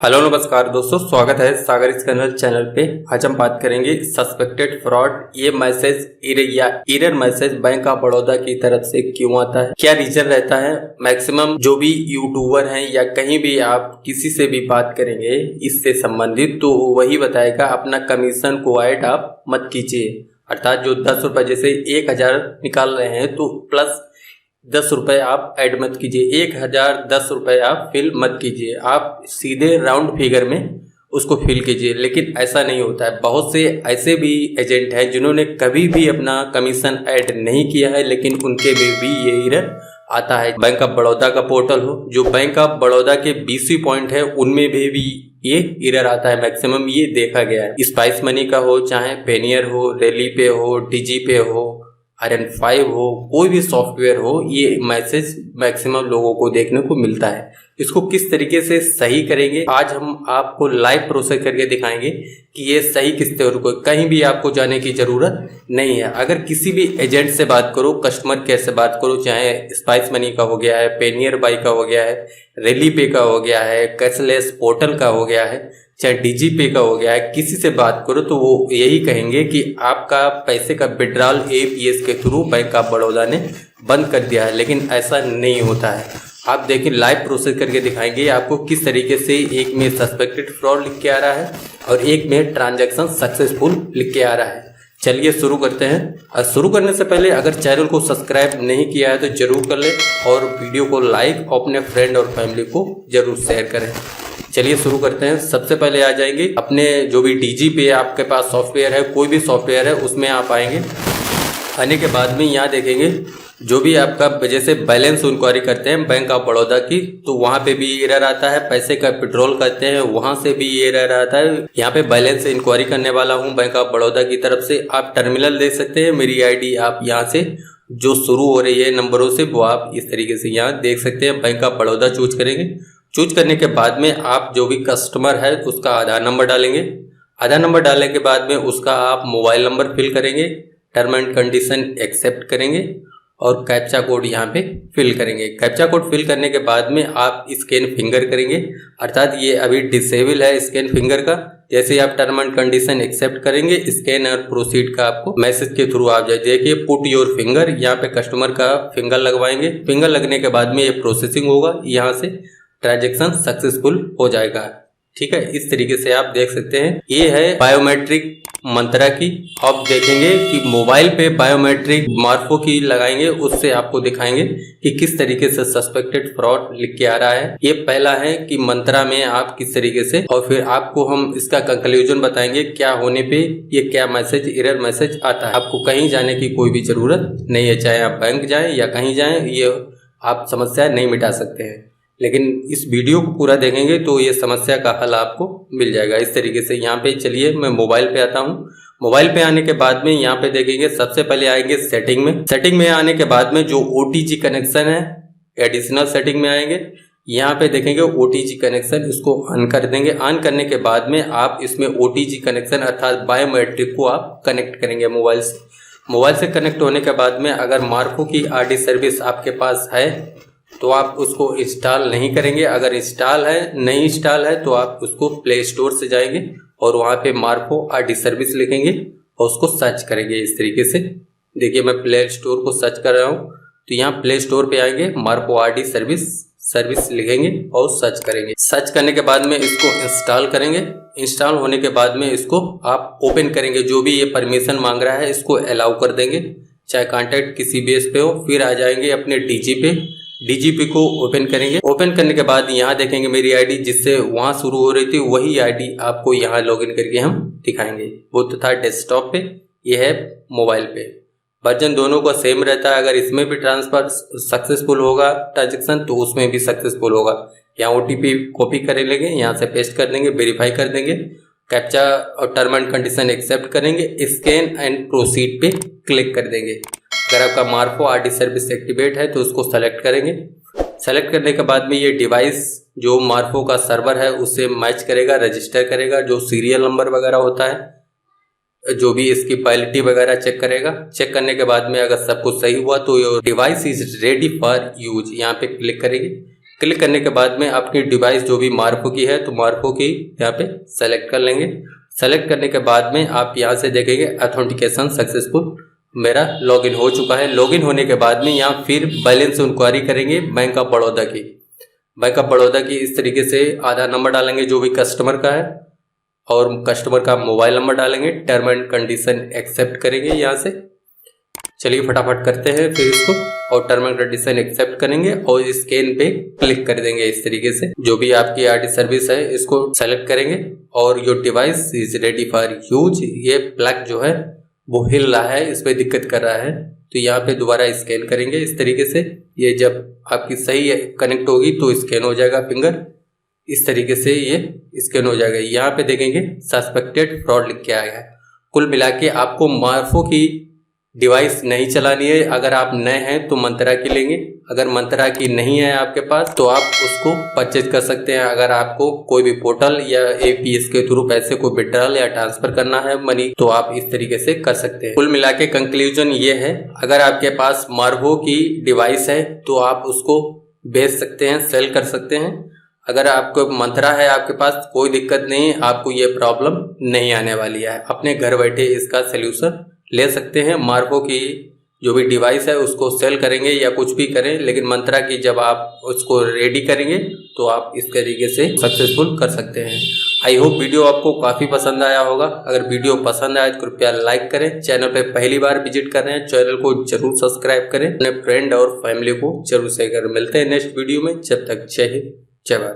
Hello नमस्कार दोस्तों, स्वागत है सागर स्कैनर चैनल पे। आज हम बात करेंगे सस्पेक्टेड फ्रॉड। ये message error message bank of Baroda की तरफ से क्यों आता है, क्या रीजन रहता है। मैक्सिमम जो भी यूट्यूबर हैं या कहीं भी आप किसी से भी बात करेंगे इससे संबंधित, तो वही बताएगा अपना कमीशन को ऐड आप मत कीजिए। अर्थात जो 10 रुपए जैसे 1000 निकाल रहे हैं तो प्लस 10 रुपए आप ऐड मत कीजिए। 1010 रुपए आप फिल मत कीजिए, आप सीधे राउंड फिगर में उसको फिल कीजिए। लेकिन ऐसा नहीं होता है। बहुत से ऐसे भी एजेंट हैं जिन्होंने कभी भी अपना कमीशन ऐड नहीं किया है, लेकिन उनके में भी ये एरर आता है। बैंक ऑफ बड़ौदा का पोर्टल हो, जो बैंक ऑफ बड़ौदा के BC पॉइंट है, उनमें भी ये एरर आता है। मैक्सिमम ये देखा गया है। स्पाइस मनी का हो, चाहे पेनियर हो, रैली पे हो, डिजी पे हो, RN5 हो, कोई भी सॉफ्टवेयर हो, ये मैसेज मैक्सिमम लोगों को देखने को मिलता है। इसको किस तरीके से सही करेंगे आज हम आपको लाइव प्रोसेस करके दिखाएंगे कि ये सही किस तरह को। कहीं भी आपको जाने की जरूरत नहीं है। अगर किसी भी एजेंट से बात करो, कस्टमर केयर से बात करो, चाहे स्पाइस मनी का हो गया है, पेनियर बाई का हो गया है, रैली पे का हो गया है, कैशलेस पोर्टल का हो गया है, चाहे डिजी पे का हो गया है, किसी से बात करो तो वो यही कहेंगे कि आपका पैसे का विड्रॉल APS के थ्रू बैंक ऑफ बड़ौदा ने बंद कर दिया है। लेकिन ऐसा नहीं होता है। आप देखिए, लाइव प्रोसेस करके दिखाएंगे आपको किस तरीके से एक में सस्पेक्टेड फ्रॉड लिख के आ रहा है और एक में ट्रांजैक्शन सक्सेसफुल लिख के आ रहा है। चलिए शुरू करते हैं। और शुरू करने से पहले अगर चैनल को सब्सक्राइब नहीं किया है तो जरूर कर ले और वीडियो को लाइक अपने फ्रेंड और फैमिली को जरूर शेयर करें। चलिए शुरू करते हैं। सबसे पहले आ जाएंगे अपने जो भी DG पे आपके पास सॉफ्टवेयर है, कोई भी सॉफ्टवेयर है, उसमें आप आएंगे। आने के बाद में यहाँ देखेंगे जो भी आपका जैसे बैलेंस इंक्वायरी करते हैं बैंक ऑफ बड़ौदा की, तो वहाँ पे भी एरर आता है। पैसे का विड्रॉल करते हैं, वहाँ से भी एरर आता है। यहाँ पे बैलेंस इंक्वायरी करने वाला हूँ बैंक ऑफ बड़ौदा की तरफ से। आप टर्मिनल देख सकते हैं, मेरी ID आप यहाँ से जो शुरू हो रही है नंबरों से, वो आप इस तरीके से यहाँ देख सकते हैं। बैंक ऑफ बड़ौदा चूज करेंगे। चूज करने के बाद में आप जो भी कस्टमर है उसका आधार नंबर डालेंगे। आधार नंबर डालने के बाद में उसका आप मोबाइल नंबर फिल करेंगे, टर्म एंड कंडीशन एक्सेप्ट करेंगे और कैप्चा कोड यहाँ पे फिल करेंगे। कैप्चा कोड फिल करने के बाद में आप स्कैन फिंगर करेंगे। अर्थात ये अभी डिसेबल है स्कैन फिंगर का। जैसे ही आप टर्म एंड कंडीशन एक्सेप्ट करेंगे, स्कैन और प्रोसीड का आपको मैसेज के थ्रू आप देखिए पुट योर फिंगर, यहाँ पे कस्टमर का फिंगर लगवाएंगे। फिंगर लगने के बाद में ये प्रोसेसिंग होगा, यहाँ से ट्रांजैक्शन सक्सेसफुल हो जाएगा। ठीक है, इस तरीके से आप देख सकते हैं। ये है बायोमेट्रिक मंत्रा की। आप देखेंगे कि मोबाइल पे बायोमेट्रिक मार्फो की लगाएंगे, उससे आपको दिखाएंगे कि किस तरीके से सस्पेक्टेड फ्रॉड लिख के आ रहा है। ये पहला है कि मंत्रा में आप किस तरीके से, और फिर आपको हम इसका कंक्लूजन बताएंगे क्या होने पे ये क्या मैसेज एरर मैसेज आता है। आपको कहीं जाने की कोई भी जरूरत नहीं है, चाहे आप बैंक जाएं या कहीं जाएं, ये आप समस्या नहीं मिटा सकते हैं। लेकिन इस वीडियो को पूरा देखेंगे तो ये समस्या का हल आपको मिल जाएगा इस तरीके से। यहाँ पे चलिए मैं मोबाइल पे आता हूँ। मोबाइल पे आने के बाद में यहाँ पे देखेंगे, सबसे पहले आएंगे सेटिंग में। सेटिंग में आने के बाद में जो OTG कनेक्शन है, एडिशनल सेटिंग में आएंगे। यहाँ पे देखेंगे OTG कनेक्शन, इसको ऑन कर देंगे। ऑन करने के बाद में आप इसमें OTG कनेक्शन अर्थात बायोमेट्रिक को आप कनेक्ट करेंगे मोबाइल से। मोबाइल से कनेक्ट होने के बाद में अगर मार्फो की RD सर्विस आपके पास है तो आप उसको इंस्टॉल नहीं करेंगे। अगर नहीं इंस्टॉल है तो आप उसको प्ले स्टोर से जाएंगे और वहाँ पे मार्फो RD सर्विस लिखेंगे और उसको सर्च करेंगे इस तरीके से। देखिए मैं प्ले स्टोर को सर्च कर रहा हूँ, तो यहाँ प्ले स्टोर पे आएंगे, मार्फो RD सर्विस लिखेंगे और सर्च करेंगे। सर्च करने के बाद में इसको इंस्टॉल करेंगे। इंस्टॉल होने के बाद में इसको आप ओपन करेंगे। जो भी ये परमिशन मांग रहा है इसको अलाउ कर देंगे, चाहे कॉन्टैक्ट किसी बेस पे हो। फिर आ जाएंगे अपने DG पे को ओपन करेंगे। ओपन करने के बाद यहाँ देखेंगे मेरी ID जिससे वहाँ शुरू हो रही थी, वही ID आपको यहाँ लॉगिन करके हम दिखाएंगे। वो तो था डेस्कटॉप पे, ये है मोबाइल पे। वर्जन दोनों का सेम रहता है। अगर इसमें भी ट्रांसफर सक्सेसफुल होगा ट्रांजेक्शन, तो उसमें भी सक्सेसफुल होगा। यहाँ OTP कॉपी कर लेंगे, यहाँ से पेस्ट कर देंगे, वेरीफाई कर देंगे, कैप्चा और टर्म एंड कंडीशन एक्सेप्ट करेंगे, स्कैन एंड प्रोसीड पे क्लिक कर देंगे। अगर आपका मार्फो RD सर्विस एक्टिवेट है तो उसको सेलेक्ट करेंगे। सेलेक्ट करने के बाद में ये डिवाइस जो मार्फो का सर्वर है उससे मैच करेगा, रजिस्टर करेगा। जो सीरियल नंबर वगैरह होता है, जो भी इसकी वैलिडिटी वगैरह चेक करेगा। चेक करने के बाद में अगर सब कुछ सही हुआ तो your device is ready for use, यहाँ पे क्लिक करेंगे। क्लिक करने के बाद में अपनी डिवाइस जो भी मार्को की है तो मार्को की यहाँ पे सेलेक्ट कर लेंगे। सेलेक्ट करने के बाद में आप यहाँ से देखेंगे ऑथेंटिकेशन सक्सेसफुल, मेरा लॉगिन हो चुका है। लॉगिन होने के बाद में यहाँ फिर बैलेंस इंक्वायरी करेंगे बैंक ऑफ बड़ौदा की। बैंक ऑफ बड़ौदा की इस तरीके से आधार नंबर डालेंगे जो भी कस्टमर का है और कस्टमर का मोबाइल नंबर डालेंगे। टर्म एंड कंडीशन एक्सेप्ट करेंगे यहाँ से। चलिए फटाफट करते हैं फिर इसको और टर्म एंड कंडीशन एक्सेप्ट करेंगे और स्कैन पे क्लिक कर देंगे। इस तरीके से जो भी आपकी आरटी सर्विस है इसको सेलेक्ट करेंगे और your device is ready for use. ये प्लग जो है वो हिल रहा है, इस पे दिक्कत कर रहा है, तो यहाँ पे दोबारा स्कैन करेंगे इस तरीके से। ये जब आपकी सही कनेक्ट होगी तो स्कैन हो जाएगा फिंगर, इस तरीके से ये स्कैन हो जाएगा। यहाँ पे देखेंगे सस्पेक्टेड फ्रॉड लिख के आया है। कुल मिला के आपको मार्फो की डिवाइस नहीं चलानी है। अगर आप नए हैं तो मंत्रा की लेंगे, अगर मंत्रा की नहीं है आपके पास तो आप उसको परचेज कर सकते हैं। अगर आपको कोई भी पोर्टल या एपीएस के थ्रू पैसे को विड्रॉल या ट्रांसफर करना है मनी तो आप इस तरीके से कर सकते हैं। कुल मिला के कंक्लूजन ये है, अगर आपके पास मार्वो की डिवाइस है तो आप उसको बेच सकते हैं, सेल कर सकते हैं। अगर आपको मंत्रा है आपके पास कोई दिक्कत नहीं है, आपको ये प्रॉब्लम नहीं आने वाली है। अपने घर बैठे इसका सोल्यूशन ले सकते हैं। मार्को की जो भी डिवाइस है उसको सेल करेंगे या कुछ भी करें, लेकिन मंत्रा की जब आप उसको रेडी करेंगे तो आप इस तरीके से सक्सेसफुल कर सकते हैं। आई होप वीडियो आपको काफ़ी पसंद आया होगा। अगर वीडियो पसंद आए तो कृपया लाइक करें। चैनल पे पहली बार विजिट कर रहे हैं चैनल को जरूर सब्सक्राइब करें। अपने फ्रेंड और फैमिली को जरूर शेयर करें। मिलते हैं नेक्स्ट वीडियो में, जब तक जय हिंद जय भारत।